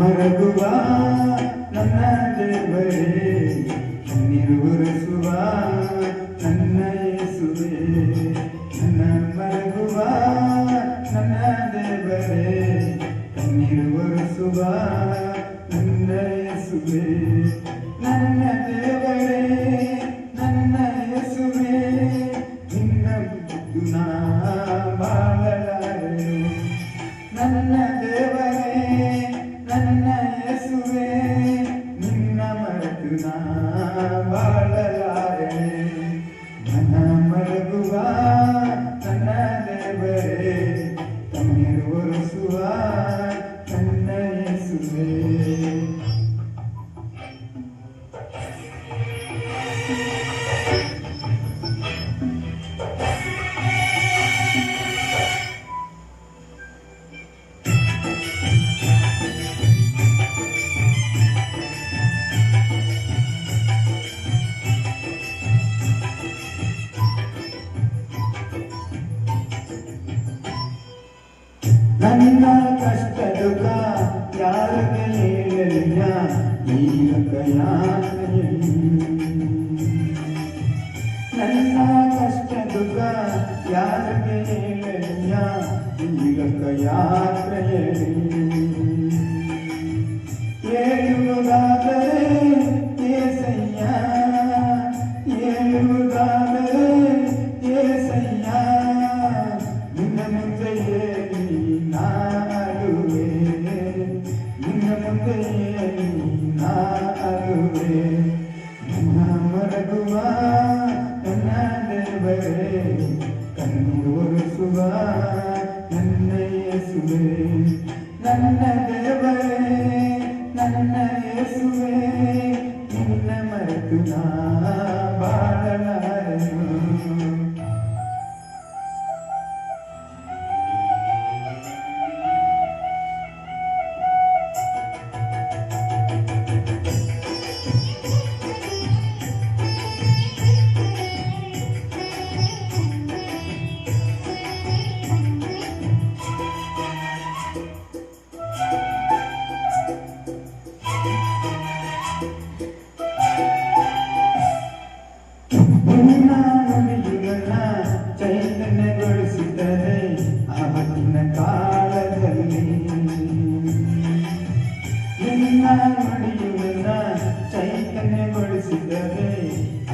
ಮರಗುವ ನನ್ನ ದೇವರೇ, ಕಣ್ಣೀರು ಒರೆಸುವ ನನ್ನ ಯೇಸುವೇ. ನನ್ನ ಮರಗುವ ನನ್ನ ದೇವರೇ, ಕಣ್ಣೀರು ಒರೆಸುವ ನನ್ನ ಯೇಸುವೇ. ನನ್ನ ದೇವರೇ, ನನ್ನ ಯೇಸುವೇ, ನಿನ್ನ ಬಿಟ್ಟು ನಾ ಬಾಳಲಾರೆನು. ನನ್ನ ದೇವರೇ, ನನ್ನ ಯೇಸುವೇ, ನಿನ್ನ ಮರೆತು ನಾ ಬಾಳಲಾರೆನೆ. ನನ್ನ ಮರಗುವ ನನ್ನ ದೇವರೇ, ಕಣ್ಣೀರು ಒರೆಸುವ ನನ್ನ ಯೇಸುವೇ. ನನ್ನ ಕಷ್ಟ ದುಃಖ ಯಾರಿಗೆ ಹೇಳಲಿಲ್ಲ ಈ ಲೋಕಯಾತ್ರೆಯಲ್ಲಿ. ನನ್ನ ಕಷ್ಟ ದುಃಖ ಯಾರಿಗೆ ಹೇಳಲಿಲ್ಲ ಈ ಲೋಕಯಾತ್ರೆಯಲ್ಲಿ. ಹೇಳುವುದಾದರೆ ಏಸಯ್ಯ, ಹೇಳುವುದಾದರೆ ಏಸಯ್ಯ, ನಿನ್ನ ಮುಂದೆಯೇ ನಾಡುವೆ, ನಿನ್ನ ಮುಂದೆಯೇ ನಾಡುವೆ. ನನ್ನ ಮರಗುವ ನನ್ನ ದೇವರೇ, ಕಣ್ಣೀರು ಒರೆಸುವ ನನ್ನ ಯೇಸುವೇ. ನನ್ನ ದೇವರೇ, ನನ್ನ ಯೇಸುವೇ, ನಿನ್ನ ಮರೆತು ನಾ ಬಾಳಲಾರೆನು. ನಿನ್ನ ನುಡಿಯುಗಳನ್ನ ಚೈತನ್ಯಗೊಳಿಸಿದರೆ ಆವತ್ತಿನ ಕಾಲದಲ್ಲಿ. ನಿನ್ನ ನುಡಿಯುಗಳನ್ನ ಚೈತನ್ಯಗೊಳಿಸಿದರೆ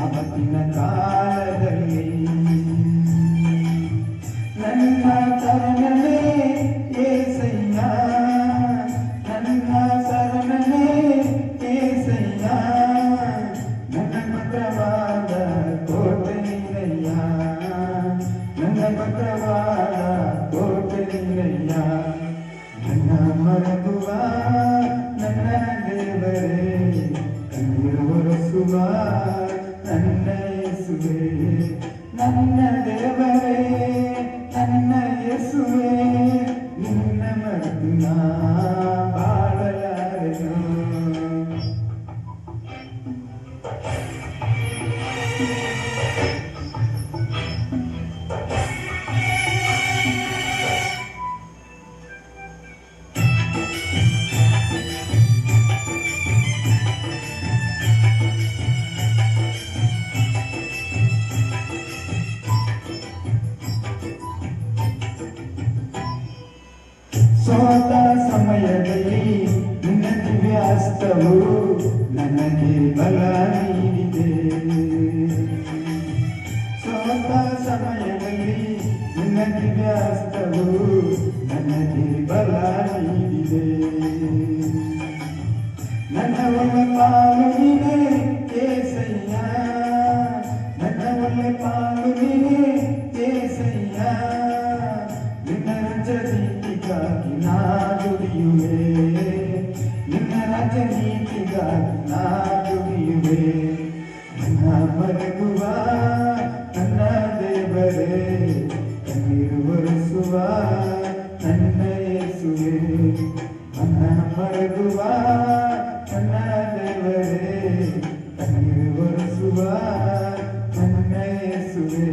ಆವತ್ತಿನ ಕಾಲದಲ್ಲಿ. ನನ್ನ ಶರಣನೇ ಏಸಯ್ಯ, ನನ್ನ ಶರಣನೇ ಏಸಯ್ಯ, ನನ್ನ ಭದ್ರವಾದ ಕೋಟೆ ನೀನಯ್ಯ, ನನ್ನ ಭದ್ರವಾದ ಕೋಟೆ ನೀನಯ್ಯ. ನನ್ನ ಮರಗುವ ನನ್ನ ದೇವರೇ, ಕಣ್ಣೀರು ಒರೆಸುವ ನನ್ನ ಯೇಸುವೇ. ನನ್ನ ದೇವರೇ, ನನ್ನ ಯೇಸುವೇ, ನಿನ್ನ ಮರೆತು ನಾ ಬಾಳಲಾರೆನು. ಸೋತ ಸಮಯದಲ್ಲಿ ನಿನ್ನ ದಿವ್ಯ ಹಸ್ತವು ನನಗೆ ಬಲ ನೀಡಿದೆ. ಸೋತ ಸಮಯದಲ್ಲಿ ನಿನ್ನ ದಿವ್ಯ ಹಸ್ತವು ನನಗೆ ಬಲ ನೀಡಿದೆ. ನನ್ನ ಒಳ್ಳೆ ಪಾಲು ನೀನೇ ಏಸಯ್ಯ, ನನ್ನ ಒಳ್ಳೆ ಪಾಲು ನೀನೇ ಏಸಯ್ಯ. ನಿನ್ನ ರಾಜನೀತಿಗಾಗಿ ನಾ ದುಡಿಯುವೆ, ನಿನ್ನ ರಾಜನೀತಿಗಾಗಿ ನಾ ದುಡಿಯುವೆ. ನನ್ನ ಮರಗುವ ನನ್ನ ದೇವರೇ, ಕಣ್ಣೀರು ಒರೆಸುವ ನನ್ನ ಯೇಸುವೇ. ನನ್ನ ಮರಗುವ ನನ್ನ ದೇವರೇ, ಕಣ್ಣೀರು ಒರೆಸುವ ನನ್ನ ಯೇಸುವೇ.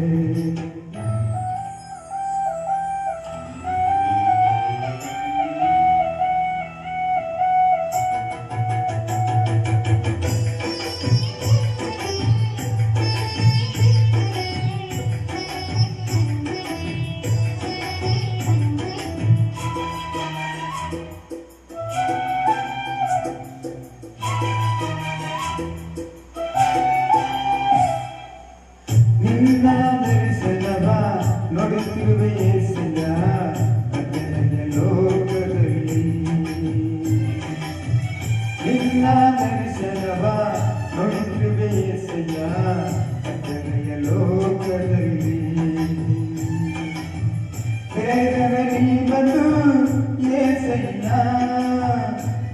ನಿನ್ನ ದರ್ಶನವ ನೋಡಿರುವೆ ಏಸಯ್ಯ ಕತ್ತಲೆಯ ಲೋಕದಲ್ಲಿ ಬೇಗನೆ ನೀ ಬಂದು ಏಸಯ್ಯ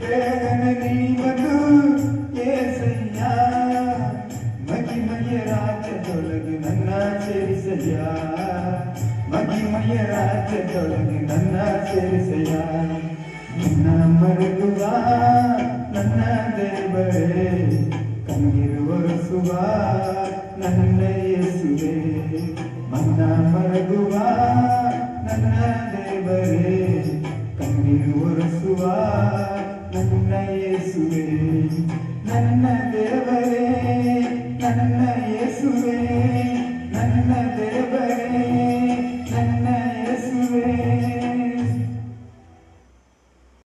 ಬೇಗನೆ ನೀ ಬಂದು ಏಸಯ್ಯ ಮಹಿಮೆಯ ರಾಜ್ಯದೊಳಗೆ ನನ್ನ ಸೇರಿಸಯ್ಯ ಮಹಿಮೆಯ ರಾಜ್ಯದೊಳಗೆ ನನ್ನ ಸೇರಿಸಯ್ಯ ನಿನ್ನ ಮರೆಯುವ ನನ್ನ ದೇವರೇ ಕಣ್ಣೀರು ಒರೆಸುವ ನನ್ನ ಯೇಸುವೇ ಮನ್ನ ಮರೆಯುವ ನನ್ನ ದೇವರೇ ಕಣ್ಣೀರು ಒರೆಸುವ ನನ್ನ ಯೇಸುವೇ ನನ್ನ ದೇವ